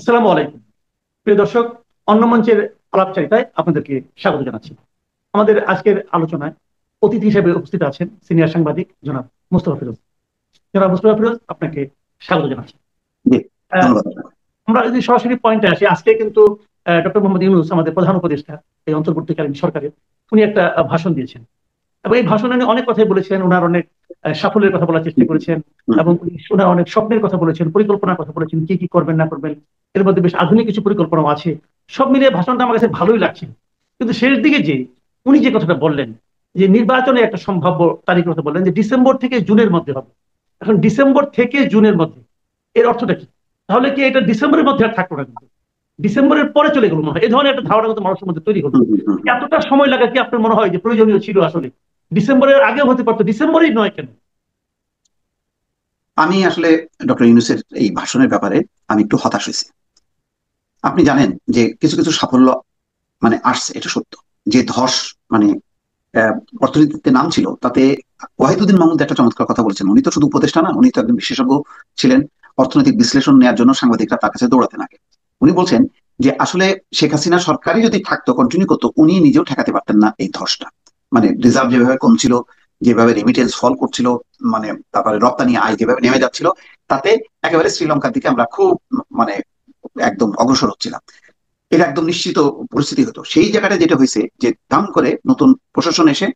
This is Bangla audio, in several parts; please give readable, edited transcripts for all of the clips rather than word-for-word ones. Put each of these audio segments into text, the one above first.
আসসালামু আলাইকুম প্রিয় দর্শক, অন্য মঞ্চের আলাপচারিতায় আপনাদেরকে স্বাগত জানাচ্ছি। আমাদের আজকের আলোচনায় অতিথি হিসেবে উপস্থিত আছেন সিনিয়র সাংবাদিক জনাব মুস্তফা ফিরোজ। জনাব মুস্তফা ফিরোজ, আপনাকে স্বাগত জানাচ্ছি। জি, আহ, ধন্যবাদ। আমরা যদি সরাসরি পয়েন্টে আসি, আজকে কিন্তু ডক্টর মোহাম্মদ ইউনূস, আমাদের প্রধান উপদেষ্টা এই অন্তর্বর্তীকালীন সরকারের, উনি একটা ভাষণ দিয়েছেন এবং এই ভাষণে উনি অনেক কথাই বলেছেন। ওনার অনেক সাফল্যের কথা বলার চেষ্টা করেছেন হুম, এবং ওনার অনেক স্বপ্নের কথা বলেছেন, পরিকল্পনার কথা বলেছেন, কি কি করবেন না করবেন। এর মধ্যে বেশ আধুনিক কিছু পরিকল্পনাও আছে। সব মিলিয়ে ভাষণটা আমার কাছে ভালোই লাগছে। কিন্তু শেষ দিকে যে উনি যে কথাটা বললেন, যে নির্বাচনে একটা সম্ভাব্য তারিখ কথা বললেন, যে ডিসেম্বর থেকে জুনের মধ্যে হবে। এখন ডিসেম্বর থেকে জুনের মধ্যে এর অর্থটা কি? তাহলে কি এটা ডিসেম্বরের মধ্যে আর থাকলো না, কিন্তু ডিসেম্বরের পরে চলে গেল মনে হয়। এই ধরনের একটা ধারণা কিন্তু মানুষের মধ্যে তৈরি হলো। হুম, হুম, হুম, হুম। এতটা সময় লাগা কি আপনার মনে হয় যে প্রয়োজনীয় ছিল? আসলে ডিসেম্বরের আগেও হতে পারতো, ডিসেম্বরেই নয় কেন? আমি আসলে ডক্টর ইউনূসের এই ভাষণের ব্যাপারে আমি একটু হতাশ হয়েছি। আপনি জানেন যে কিছু কিছু সাফল্য আসছে, এটা সত্য। যে ধস মানে আহ, অর্থনীতিতে নাম ছিল তাতে ওয়াহিদুদ্দিন মাহমুদ একটা চমৎকার কথা বলেছেন। উনি তো শুধু উপদেষ্টা না, উনি তো একজন বিশেষজ্ঞ ছিলেন। অর্থনৈতিক বিশ্লেষণ নেওয়ার জন্য সাংবাদিকরা তার কাছে দৌড়াতেন আগে। উনি বলছেন যে আসলে শেখ হাসিনা সরকারই যদি থাকতো, কন্টিনিউ করতো, উনি নিজেও ঠেকাতে পারতেন না এই ধসটা। রিজার্ভ যেভাবে কমছিল, যেভাবে রেমিটেন্স ফল করছিল, তারপরে রপ্তানি আয় যেভাবে নেমে যাচ্ছিল, তাতে একেবারে শ্রীলঙ্কার দিকে আমরা খুব মানে একদম অগ্রসর হচ্ছিলাম। এটা একদম নিশ্চিত পরিস্থিতি হতো। সেই জায়গাটা যেটা হয়েছে যে দাম করে নতুন প্রশাসন এসে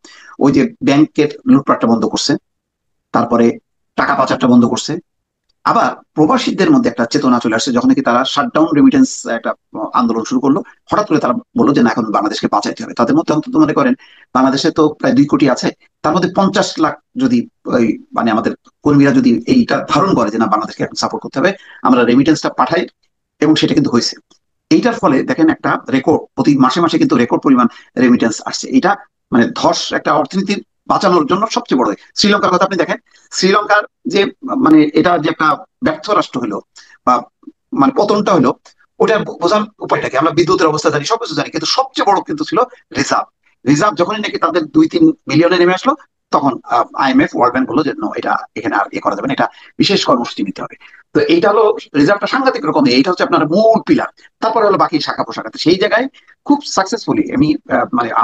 ওই যে ব্যাংকের লুটপাটটা বন্ধ করছে, তারপরে টাকা পাচারটা বন্ধ করছে। আবার প্রবাসীদের মধ্যে একটা চেতনা চলে আসছে যখন নাকি তারা শাটডাউন রেমিটেন্স একটা আন্দোলন শুরু করলো। হঠাৎ করে তারা বললো যে না, এখন বাংলাদেশকে বাঁচাইতে হবে। তাদের মধ্যে অন্তত মনে করেন বাংলাদেশে তো প্রায় 2 কোটি আছে, তার মধ্যে 50 লাখ যদি ওই আমাদের কর্মীরা যদি এইটা ধারণ করে যে না, বাংলাদেশকে এখন সাপোর্ট করতে হবে, আমরা রেমিটেন্সটা পাঠাই। এবং সেটা কিন্তু হয়েছে। এইটার ফলে দেখেন একটা রেকর্ড, প্রতি মাসে মাসে কিন্তু রেকর্ড পরিমাণ রেমিটেন্স আসছে। এটা ধস একটা অর্থনীতির বাঁচানোর জন্য সবচেয়ে বড়। শ্রীলঙ্কার কথা আপনি দেখেন। শ্রীলঙ্কার যে এটা যে একটা ব্যর্থ রাষ্ট্র হলো বা পতনটা হলো, ওটা বোঝার উপায়টা কি? আমরা বিদ্যুতের অবস্থা জানি, সবকিছু জানি, কিন্তু সবচেয়ে বড় কিন্তু ছিল রিজার্ভ। রিজার্ভ যখনই নাকি তাদের 2-3 বিলিয়নে নেমে আসলো, তখন আইএমএফ, ওয়ার্ল্ড ব্যাংক বললো যে নো, এটা এখানে আর ইয়ে করা যাবে না, এটা বিশেষ কর্মসূচি নিতে হবে। তো এইটা হলো রিজার্ভটা সাংঘাতিক রকম, এইটা হচ্ছে আপনার মূল পিলার। তারপরে হলো বাকি শাখা পোশাখা। তো সেই জায়গায় খুব সাকসেসফুলি আমি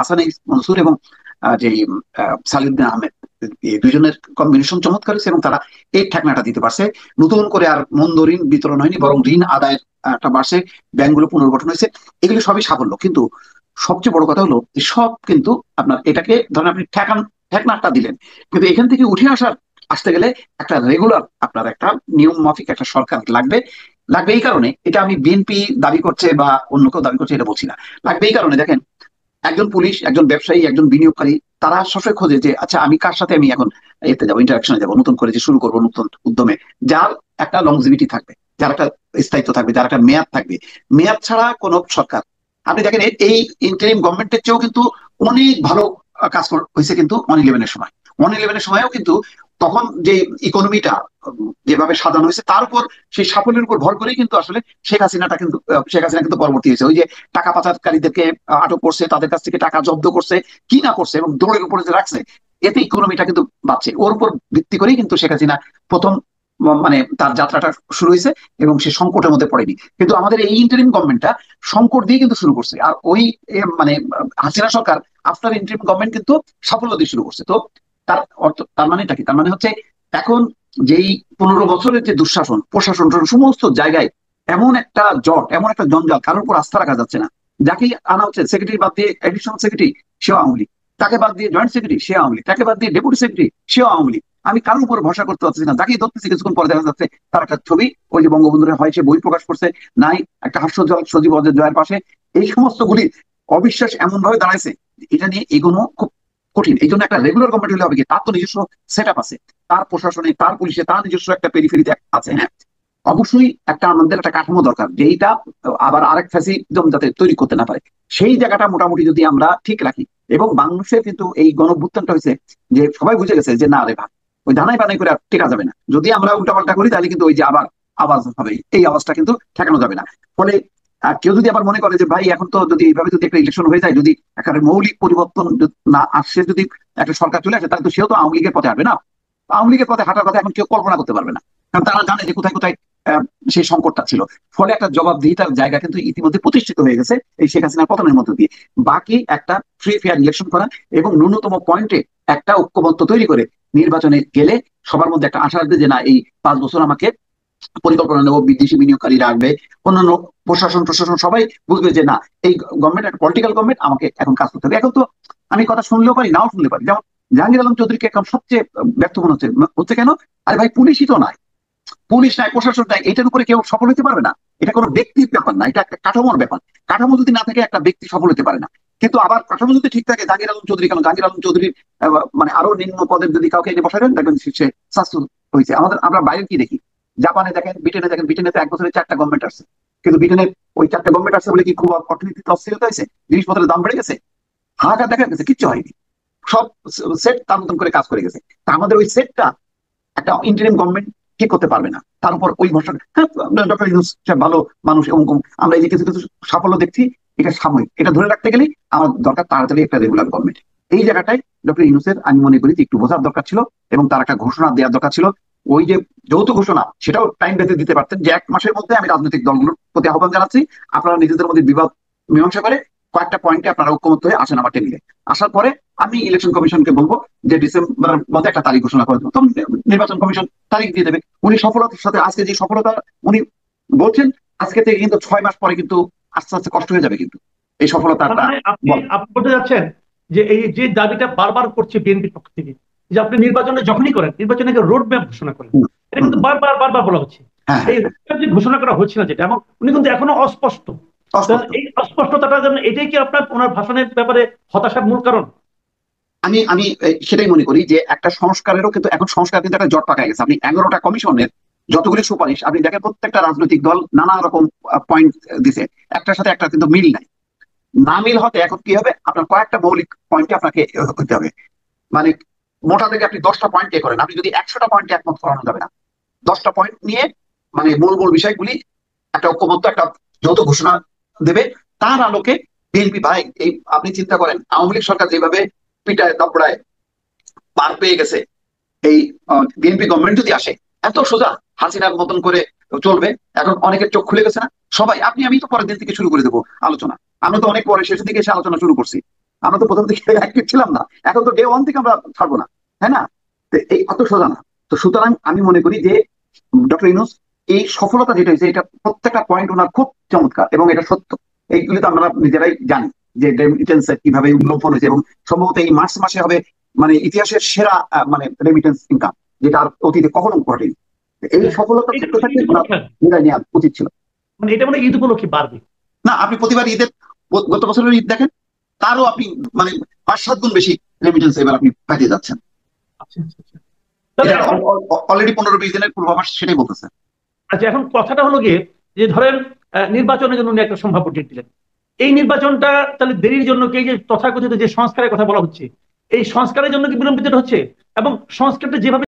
আসান মনসুর এবং যে সালিউদ্দিন আহমেদ, এই দুইজনের কম্বিনেশন চমৎকার হয়েছে এবং তারা এই ঠেকনাটা দিতে পারছে। নতুন করে আর মন্দ ঋণ বিতরণ হয়নি, বরং ঋণ আদায়ের একটা বাড়ছে, ব্যাংকগুলো পুনর্গঠন হয়েছে। এগুলো সবই সাফল্য। কিন্তু সবচেয়ে বড় কথা হলো যে সব কিন্তু আপনার এটাকে ধরেন আপনি ঠেকনাটা দিলেন, কিন্তু এখান থেকে উঠে আসতে গেলে একটা রেগুলার আপনার একটা নিয়ম মাফিক একটা সরকার লাগবে। লাগবে এই কারণে, এটা আমি বিএনপি দাবি করছে বা অন্য কেউ দাবি করছে এটা বলছি না। লাগবে এই কারণে, দেখেন, একজন পুলিশ, একজন ব্যবসায়ী, একজন বিনিয়োগকারী, তারা সবসময় খোঁজে যে আচ্ছা আমি কার সাথে আমি এখন এতে যাবো, ইন্টারাকশনে যাবো, নতুন করে যে শুরু করবো নতুন উদ্যমে, যার একটা লংজিভিটি থাকবে, যার একটা স্থায়িত্ব থাকবে, যার একটা মেয়াদ থাকবে। মেয়াদ ছাড়া কোন সরকার, আপনি দেখেন এই ইন্টারিম গভর্নমেন্টের চেয়েও কিন্তু অনেক ভালো কাজ হয়েছে কিন্তু 1-11-এর সময়। 1-11-এর সময়ও কিন্তু তখন যে ইকোনমিটা যেভাবে সাজানো হয়েছে, তার উপর সেই সাফল্যের উপর ভর করেই কিন্তু আসলে শেখ হাসিনা কিন্তু পরবর্তী হয়েছে। ওই যে টাকা পাচারকারীদেরকে আটক করছে, তাদের কাছ থেকে টাকা জব্দ করছে, কি না করছে, এবং দৌড়ের উপরে যে রাখছে, এতে ইকোনমিটা কিন্তু বাড়ছে। ওর উপর ভিত্তি করেই কিন্তু শেখ হাসিনা প্রথম তার যাত্রাটা শুরু হয়েছে এবং সে সংকটের মধ্যে পড়েনি। কিন্তু আমাদের এই ইন্টারিম গভর্নমেন্টটা সংকট দিয়ে কিন্তু শুরু করছে। আর ওই হাসিনা সরকার আফটার ইন্টারিম গভর্নমেন্ট কিন্তু সাফল্য দিয়ে শুরু করছে। তো তার অর্থ, তার মানেটা কি? তার মানে হচ্ছে এখন যেই 15 বছরের যে দুঃশাসন, প্রশাসন সমস্ত জায়গায় এমন একটা জট, এমন একটা জঞ্জাল, কারোর উপর আস্থা রাখা যাচ্ছে না। যাকেই আনা হচ্ছে, সেক্রেটারি বাদ দিয়ে অ্যাডিশনাল সেক্রেটারি, সেও আওয়ামী লীগ। তাকে বাদ দিয়ে জয়েন্ট সেক্রেটারি, সে আওয়ামী লীগ। তাকে বাদ দিয়ে ডেপুটি সেক্রেটারি, সেও আওয়ামী লীগ। আমি কারোর উপর ভরসা করতে পারছি না। যাকেই ধরতেছি কিছুক্ষণ পরে দেখা যাচ্ছে তার একটা ছবি, ওই যে বঙ্গবন্ধুরা হয়, সে বই প্রকাশ করছে, নাই একটা হাস্যজ্জ্বল সজীব অজয় জয়ের পাশে। এই সমস্ত গুলি অবিশ্বাস এমন ভাবে দাঁড়াইছে যে এটা নিয়ে এগোনো খুব কঠিন। এই জন্য একটা রেগুলার গভর্নমেন্ট হলে হবে কি, তার তো নিজস্ব সেট আপ আছে, তার প্রশাসনে, তার পুলিশে, তার নিজস্ব একটা পেরিফেরিতে আছে। হ্যাঁ, অবশ্যই একটা আমাদের একটা কাঠামো দরকার, যেইটা আবার আরেক ফ্যাসিজম যাতে তৈরি করতে না পারে। সেই জায়গাটা মোটামুটি যদি আমরা ঠিক রাখি। এবং বাংলাদেশে কিন্তু এই গণঅভ্যুত্থানটা হয়েছে যে সবাই বুঝে গেছে যে না রে ভাই, ওই ধানাই বানাই করে আর টেকা যাবে না। যদি আমরা উল্টাপাল্টা করি তাহলে কিন্তু ওই যে আবার আওয়াজ হবে, এই আওয়াজটা কিন্তু ঠেকানো যাবে না। ফলে কেউ যদি আবার মনে করে যে ভাই এখন তো যদি এইভাবে যদি একটা ইলেকশন হয়ে যায়, যদি একটা মৌলিক পরিবর্তন না আসে, যদি একটা সরকার চলে আসে, তাহলে তো সেও তো আওয়ামী লীগের পথে হাঁটবে না। আওয়ামী লীগের পথে হাঁটার কথা এখন কেউ কল্পনা করতে পারবে না, কারণ তারা জানে যে কোথায় কোথায় সেই সংকটটা ছিল। ফলে একটা জবাবদিহিতার জায়গা কিন্তু ইতিমধ্যে প্রতিষ্ঠিত হয়ে গেছে এই শেখ হাসিনার পতনের মধ্য দিয়ে। বাকি একটা ফ্রি ফেয়ার ইলেকশন করা এবং ন্যূনতম পয়েন্টে একটা ঐক্যমত্য তৈরি করে নির্বাচনে গেলে সবার মধ্যে একটা আশা আসবে যে না, এই 5 বছর আমাকে পরিকল্পনা নেব, বিদেশি বিনিয়োগকারীরা আসবে, অন্যান্য প্রশাসন প্রশাসন সবাই বুঝবে যে না, এই গভর্নমেন্ট একটা পলিটিক্যাল গভর্নমেন্ট, আমাকে এখন কাজ করতে হবে। এখন তো আমি কথা শুনলেও পারি, নাও শুনতে পারি। যেমন জাহাঙ্গীর আলম চৌধুরীকে এখন সবচেয়ে ব্যর্থ মনে হচ্ছে। হচ্ছে কেন? আরে ভাই, পুলিশই তো নাই, পুলিশ নাই, প্রশাসন নাই, এটার উপরে কেউ সফল হতে পারবে না। এটা কোনো ব্যক্তির ব্যাপার না, এটা একটা কাঠামোর ব্যাপার। কাঠামো যদি না থাকে একটা ব্যক্তি সফল হতে পারে না। কিন্তু আবার কাঠামো যদি ঠিক থাকে, জাহাঙ্গীর আলম চৌধুরী কেন, জাহাঙ্গীর আলম চৌধুরীর মানে আরো নিম্ন পদের যদি কাউকে এনে বসাই দেন, দেখবেন সে সাকসেসফুল হয়েছে। আমরা বাইরে কি দেখি, জাপানে দেখেন, ব্রিটেনে দেখেন, ব্রিটেনে তো 1 বছরে 4টা গভর্নমেন্ট আসছে। কিন্তু ব্রিটেনের ওই 4টা গভর্নমেন্ট আসছে বলে কি খুব অর্থনীতিতে অস্থিরতা হয়েছে, জিনিসপত্রের দাম বেড়ে গেছে? হাহাকার দেখা গেছে? কিচ্ছু হয়নি। সব সেট তার মতন করে কাজ করে গেছে। তা আমাদের ওই সেটটা একটা ইন্টারিম গভর্নমেন্ট ঠিক করতে পারবে না, তার উপর ওই ভরসা। হ্যাঁ, ডক্টর ইউনূস সাহেব ভালো মানুষ, এবং আমরা এই যে কিছু কিছু সাফল্য দেখছি, এটা সাময়িক। এটা ধরে রাখতে গেলে আমার দরকার তাড়াতাড়ি একটা রেগুলার গভর্নমেন্ট। এই জায়গাটাই ডক্টর ইউনূসের আমি মনে করি যে একটু বোঝার দরকার ছিল, এবং তার একটা ঘোষণা দেওয়ার দরকার ছিল। ওই যে যৌথ ঘোষণা, সেটাও টাইম বেঁধে দিতে পারতেন, যে 1 মাসের মধ্যে আমি রাজনৈতিক দলগুলোর প্রতি আহ্বান জানাচ্ছি, আপনারা নিজেদের মধ্যে বিবাদ মীমাংসা করে কয়েকটা পয়েন্টে আপনারা ঐক্যমত্য হয়ে আসেন আমার টেবিলে। আসার পরে আমি ইলেকশন কমিশনকে বলবো যে ডিসেম্বরের মধ্যে একটা তারিখ ঘোষণা করে দেবো, তখন নির্বাচন কমিশন তারিখ দিয়ে দেবে। উনি সফলতার সাথে আজকে যে সফলতা উনি বলছেন, আজকে থেকে কিন্তু 6 মাস পরে কিন্তু আস্তে আস্তে কষ্ট হয়ে যাবে কিন্তু এই তার সফলতাটা। মানে আপনি আপনি বলতে যাচ্ছেন যে এই যে দাবিটা বারবার করছে বিএনপির পক্ষ থেকে, যে আপনি নির্বাচনে যখনই করেন, নির্বাচনে রোড ম্যাপ ঘোষণা করেন, হুম, এটা হুম, কিন্তু বারবার বারবার বলা হচ্ছে। হ্যাঁ, এই হ্যাঁ, রোড ম্যাপ যে ঘোষণা করা হচ্ছে না যেটা, এবং উনি কিন্তু এখনো অস্পষ্ট। অস্পষ্ট। এই অস্পষ্টতাটার জন্য এটাই কি আপনার ওনার ভাষণের ব্যাপারে হতাশার মূল কারণ? আমি আমি সেটাই মনে করি যে একটা সংস্কারেরও কিন্তু এখন সংস্কার কিন্তু একটা জট পাকায় গেছে। আপনি 11টা কমিশনের যতগুলি সুপারিশ আপনি দেখেন, প্রত্যেকটা রাজনৈতিক দল নানা রকম পয়েন্ট দিছে, একটার সাথে একটা কিন্তু মিল নাই। না মিল হতে এখন কি হবে, আপনার কয়েকটা মৌলিক পয়েন্টে আপনাকে হতে হবে। মানে মোটা থেকে আপনি 10টা পয়েন্ট এ করেন, আপনি যদি 100টা পয়েন্টে একমত করানো যাবে না। 10টা পয়েন্ট নিয়ে মানে মূল মূল বিষয়গুলি একটা ঐক্যমত্য, একটা যৌথ ঘোষণা দেবে। তার আলোকে বিএনপি, ভাই এই আপনি চিন্তা করেন, আওয়ামী লীগ সরকার যেভাবে পিটায় দাপড়ায় পার পেয়ে গেছে, এই বিএনপি গভর্নমেন্ট যদি আসে, এত সোজা হাসিনার মতন করে চলবে। এখন অনেকের চোখ খুলে গেছে না, সবাই। আমি তো পরের দিন থেকে শুরু করে দেবো আলোচনা। আমরা তো অনেক পরে শেষের দিকে এসে আলোচনা শুরু করছি, আমরা তো প্রথম থেকে অ্যাক্টিভ ছিলাম না। এখন তো ডে ওয়ান থেকে আমরা ছাড়বো না, তাই না? তো এই অত সোজা না। তো সুতরাং আমি মনে করি যে ডক্টর ইউনূস এই সফলতা যেটা হয়েছে, এটা প্রত্যেকটা পয়েন্ট ওনার খুব চমৎকার এবং এটা সত্য। এইগুলি তো আমরা নিজেরাই জানি যে রেমিটেন্স কিভাবে উল্লম্ফন হয়েছে, এবং সম্ভবত এই মার্চ মাসে হবে মানে ইতিহাসের সেরা মানে রেমিটেন্স ইনকাম, যেটা আর অতীতে কখনো ঘটেনি। এই সফলতা এটা থাকতে থাকতে ঈদ ওনার উপলক্ষে, বিদায় নেওয়া উচিত ছিল। মানে এটা মানে ঈদ উপলক্ষে বাড়বে। না, আপনি প্রতিবার ঈদের, গত বছরের ঈদ দেখেন, তারও আপনি মানে 5-7 গুণ বেশি রেমিটেন্স এবার আপনি পাঠিয়ে যাচ্ছেন। আচ্ছা আচ্ছা আচ্ছা। তাহলে এটা এখন, অলরেডি 15-20 দিনের পূর্বাভাস সেটাই বলতেছে। আচ্ছা এখন কথাটা হলো গিয়ে, যে ধরেন নির্বাচনের জন্য উনি একটা সম্ভাব্য ডেট দিলেন, এই নির্বাচনটা তাহলে দেরির জন্য কি, এই যে তথাকথিত যে সংস্কারের কথা বলা হচ্ছে, এই সংস্কারের জন্য কি বিলম্বিত হচ্ছে? এবং সংস্কারটা যেভাবে